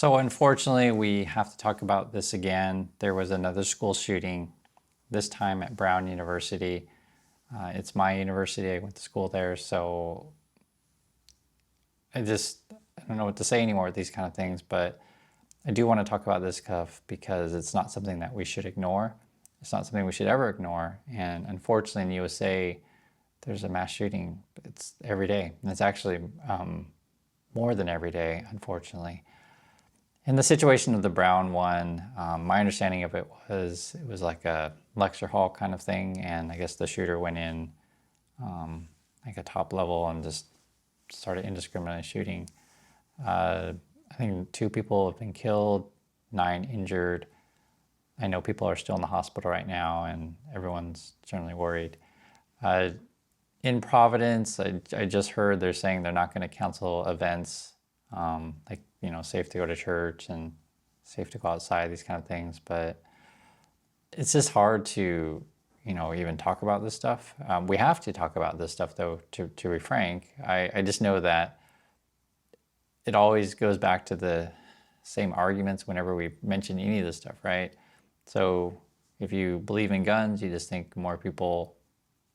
So unfortunately, we have to talk about this again. There was another school shooting, this time at Brown University. It's my university. I went to school there, so I don't know what to say anymore with these kind of things, but I do want to talk about this stuff because it's not something that we should ignore. It's not something we should ever ignore. And unfortunately, in the USA, there's a mass shooting. It's every day. And it's actually more than every day, unfortunately. In the situation of the Brown one, my understanding of it was like a lecture hall kind of thing, and I guess the shooter went in like a top level and just started indiscriminately shooting. I think 2 people have been killed, 9 injured. I know people are still in the hospital right now, and everyone's generally worried. In Providence, I just heard they're saying they're not going to cancel events, like, safe to go to church and safe to go outside, these kind of things. But it's just hard to, even talk about this stuff. We have to talk about this stuff, though, to be frank. I just know that it always goes back to the same arguments whenever we mention any of this stuff, right? So if you believe in guns, you just think more people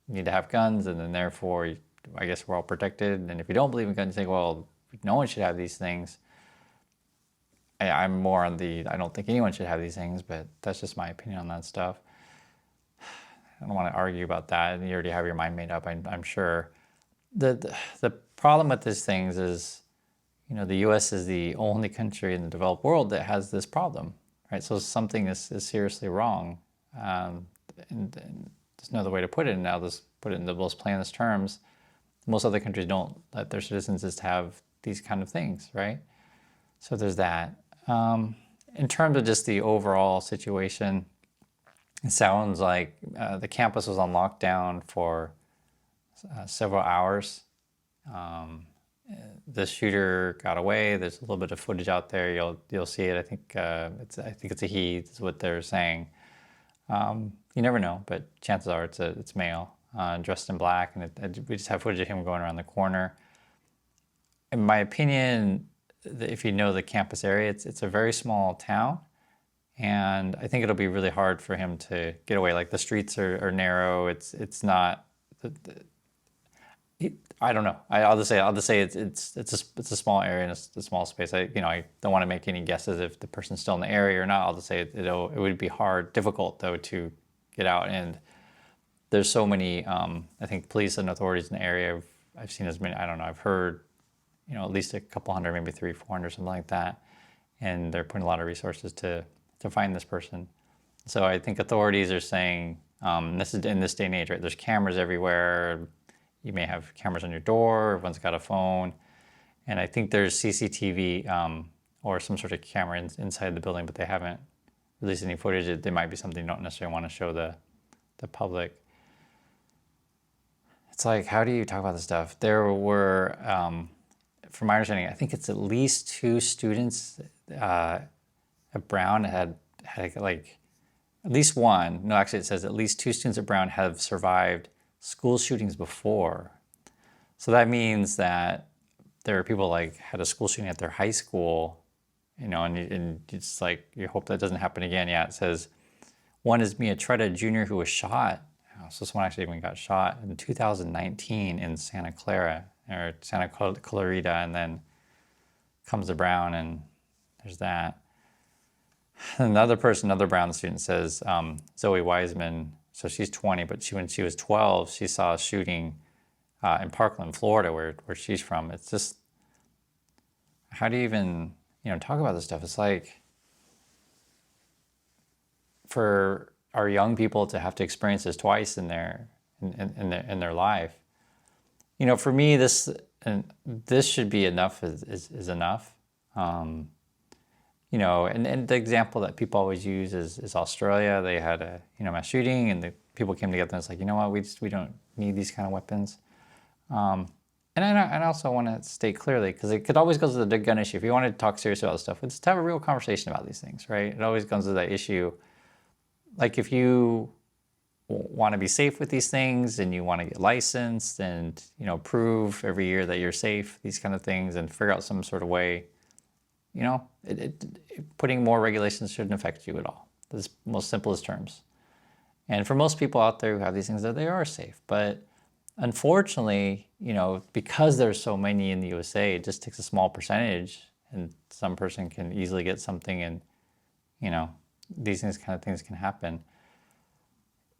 need to have guns, and then therefore, I guess we're all protected. And if you don't believe in guns, you think, well, no one should have these things. I'm more on I don't think anyone should have these things, but that's just my opinion on that stuff. I don't want to argue about that. You already have your mind made up, I'm sure. The problem with these things is, the U.S. is the only country in the developed world that has this problem, right? So something is seriously wrong. And there's no other way to put it. And I'll just put it in the most plainest terms. Most other countries don't let their citizens just have these kind of things, right? So there's that. In terms of just the overall situation, it sounds like the campus was on lockdown for several hours. The shooter got away. There's a little bit of footage out there. You'll see it. I think it's a he. Is what they're saying. You never know, but chances are it's male, dressed in black, and we just have footage of him going around the corner. In my opinion, if you know the campus area, it's a very small town, and I think it'll be really hard for him to get away. Like, the streets are narrow. It's not. I don't know. I'll just say it's a small area and it's a small space. I don't want to make any guesses if the person's still in the area or not. I'll just say it would be difficult though to get out. And there's so many. I think police and authorities in the area. I've seen as many. I don't know. I've heard, at least a couple hundred, maybe 300, 400, something like that. And they're putting a lot of resources to find this person. So I think authorities are saying this is in this day and age, right? There's cameras everywhere. You may have cameras on your door. Everyone's got a phone. And I think there's CCTV or some sort of camera inside the building, but they haven't released any footage. There might be something you don't necessarily want to show the public. It's like, how do you talk about this stuff? There were, from my understanding, I think it's at least 2 students at Brown had like at least one. No, actually it says at least 2 students at Brown have survived school shootings before. So that means that there are people had a school shooting at their high school, and it's like, you hope that doesn't happen again. Yeah, it says one is Mia Tretta Jr., who was shot. So this one actually even got shot in 2019 in Santa Clarita, and then comes to Brown, and there's that. Another Brown student says Zoe Wiseman. So she's 20, but when she was 12, she saw a shooting in Parkland, Florida, where she's from. It's just, how do you even talk about this stuff? It's like, for our young people to have to experience this twice in their life. For me, this should be enough is enough. And the example that people always use is Australia. They had a mass shooting, and the people came together and it's like, we don't need these kind of weapons. And I also want to state clearly, because it could always go to the gun issue. If you want to talk seriously about this stuff, let's have a real conversation about these things, right? It always comes to that issue. Like, if you want to be safe with these things and you want to get licensed and prove every year that you're safe, these kind of things, and figure out some sort of way putting more regulations shouldn't affect you at all. That's the most simplest terms. And for most people out there who have these things, that they are safe. But unfortunately, because there's so many in the USA, it just takes a small percentage, and some person can easily get something, and these things can happen.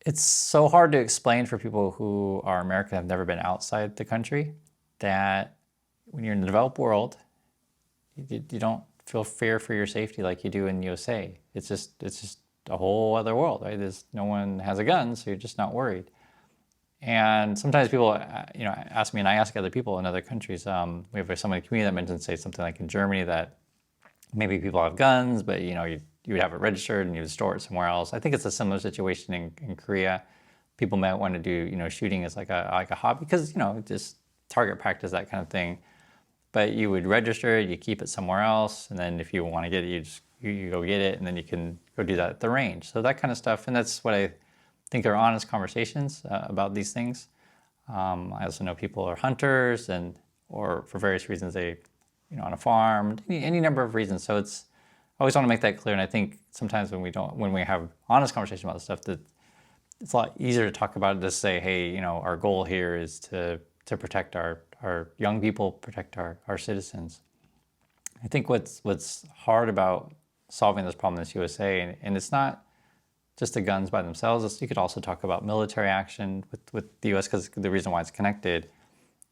It's so hard to explain for people who are American, have never been outside the country, that when you're in the developed world, you don't feel fear for your safety like you do in the USA. It's just a whole other world, right? No one has a gun, so you're just not worried. And sometimes people, ask me, and I ask other people in other countries. We have someone in the community that mentioned, say, something like in Germany, that maybe people have guns, but you would have it registered and you would store it somewhere else. I think it's a similar situation in Korea. People might want to do shooting as like a hobby, because just target practice, that kind of thing. But you would register it, you keep it somewhere else, and then if you want to get it, you go get it, and then you can go do that at the range. So that kind of stuff, and that's what I think are honest conversations about these things. I also know people are hunters, or for various reasons they, on a farm, any number of reasons. So I always want to make that clear. And I think sometimes when we have honest conversations about this stuff, that it's a lot easier to talk about it, to say, hey, our goal here is to protect our young people, protect our citizens. I think what's hard about solving this problem in the USA, and it's not just the guns by themselves. You could also talk about military action with the US, because the reason why it's connected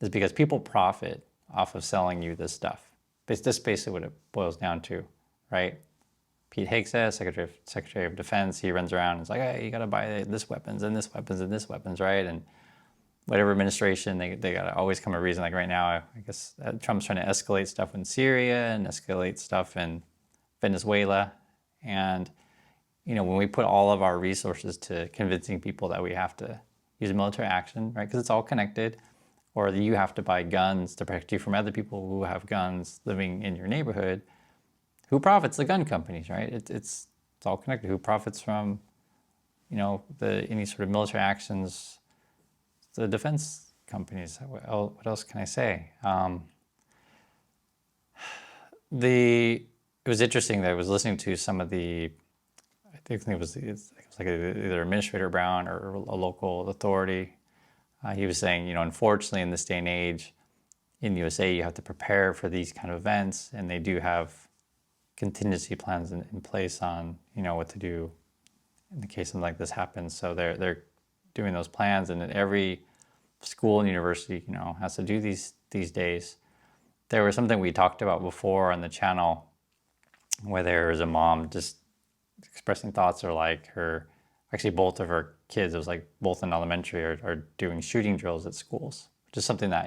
is because people profit off of selling you this stuff. That's basically what it boils down to, right? Pete Hegseth, Secretary of Defense, he runs around and is like, hey, you got to buy this weapons and this weapons and this weapons, right? And whatever administration, they got to always come a reason. Like right now, I guess Trump's trying to escalate stuff in Syria and escalate stuff in Venezuela. And when we put all of our resources to convincing people that we have to use military action, right, because it's all connected, or that you have to buy guns to protect you from other people who have guns living in your neighborhood, who profits? The gun companies, right? It's all connected. Who profits from, any sort of military actions? The defense companies. What else can I say? It was interesting that I was listening to some of the, I think it was like either Administrator Brown or a local authority. He was saying, unfortunately in this day and age in the USA, you have to prepare for these kind of events, and they do have contingency plans in place on, what to do in the case something like this happens. So they're doing those plans, and every school and university, has to do these days. There was something we talked about before on the channel, where there was a mom just expressing thoughts, or like actually both of her kids, it was like both in elementary, are doing shooting drills at schools, which is something that,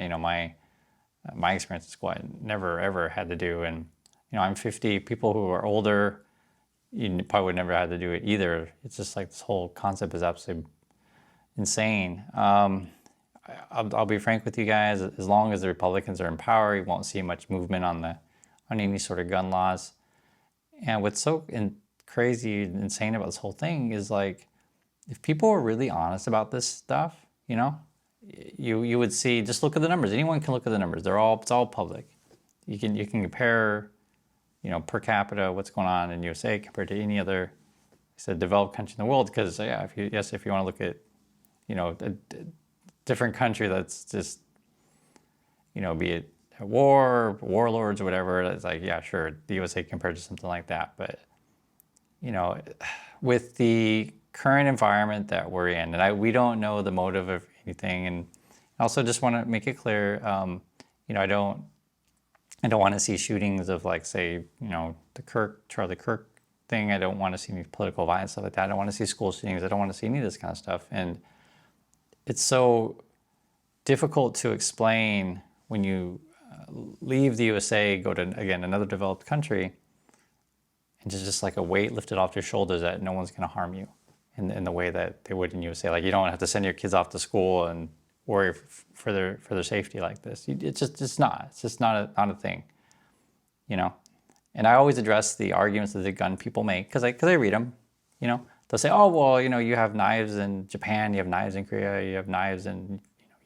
my experience at school, I never ever had to do. And, I'm 50, people who are older, you probably would never have to do it either. It's just like this whole concept is absolutely insane. I'll be frank with you guys, as long as the Republicans are in power, you won't see much movement on any sort of gun laws. And what's so crazy and insane about this whole thing is, like, if people were really honest about this stuff, you would see, just look at the numbers. Anyone can look at the numbers. It's all public. You can compare, per capita, what's going on in USA compared to any other, developed country in the world. Because if you want to look at, a different country that's just, be it a warlords or whatever, it's like, yeah, sure, the USA compared to something like that. But, with the current environment that we're in, and we don't know the motive of anything, and also just want to make it clear, I don't want to see shootings of, like, say, the Charlie Kirk thing. I don't want to see any political violence, stuff like that. I don't want to see school shootings. I don't want to see any of this kind of stuff. And it's so difficult to explain when you leave the USA, go to, again, another developed country, and just like a weight lifted off your shoulders that no one's going to harm you in the way that they would in USA. Like, you don't have to send your kids off to school and worry for their safety like this. It's just not a thing, And I always address the arguments that the gun people make, because I read them. They'll say, oh, well, you have knives in Japan, you have knives in Korea, you have knives in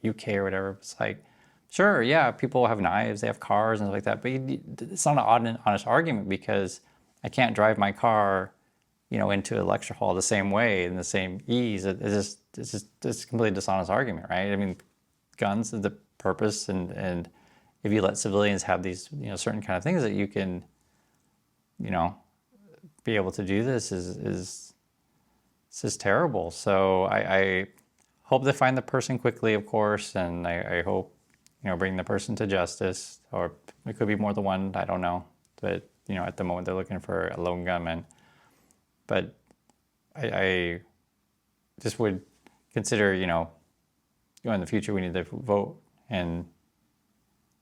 UK or whatever. It's like, Sure, yeah, people have knives, they have cars and stuff like that, but it's not an honest argument because I can't drive my car, into a lecture hall the same way in the same ease. It's a completely dishonest argument, right? I mean, guns are the purpose, and if you let civilians have these, certain kind of things that you can, be able to do this is just terrible. So I hope they find the person quickly, of course, and I hope, bring the person to justice, or it could be more than one, I don't know. But, at the moment they're looking for a lone gunman. But I just would consider, in the future we need to vote and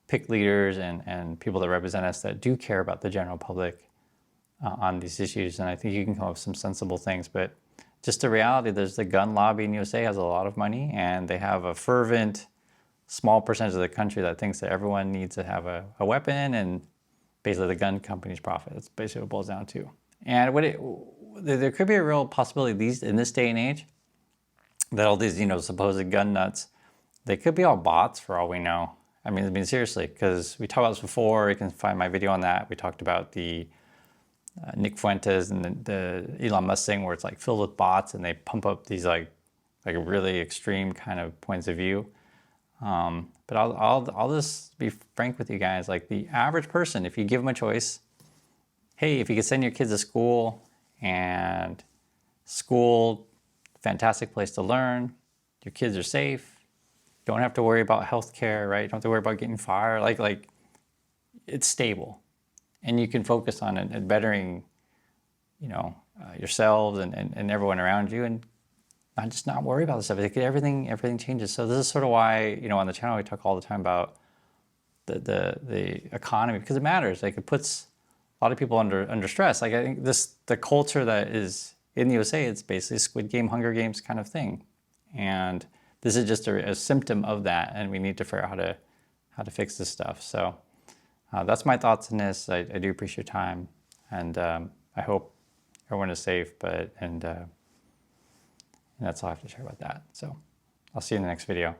pick leaders and people that represent us that do care about the general public on these issues. And I think you can come up with some sensible things. But just the reality, there's the gun lobby in USA has a lot of money, and they have a fervent small percentage of the country that thinks that everyone needs to have a weapon, and basically the gun companies profit. That's basically what it boils down to. And there could be a real possibility in this day and age that all these, supposed gun nuts, they could be all bots for all we know. I mean seriously, because we talked about this before. You can find my video on that. We talked about the Nick Fuentes and the Elon Musk thing where it's like filled with bots and they pump up these like really extreme kind of points of view. But I'll just be frank with you guys. Like the average person, if you give them a choice, hey, if you could send your kids to school, and school, fantastic place to learn, your kids are safe, don't have to worry about healthcare, right? Don't have to worry about getting fired. Like it's stable, and you can focus on it and bettering, yourselves and everyone around you, and not worry about this stuff. Everything changes. So this is sort of why, on the channel we talk all the time about the economy, because it matters. Like it puts a lot of people under stress. Like I think the culture that is in the USA, it's basically Squid Game, Hunger Games kind of thing, and this is just a symptom of that, and we need to figure out how to fix this stuff. So that's my thoughts on this. I do appreciate your time, and I hope everyone is safe. And that's all I have to share about that. So I'll see you in the next video.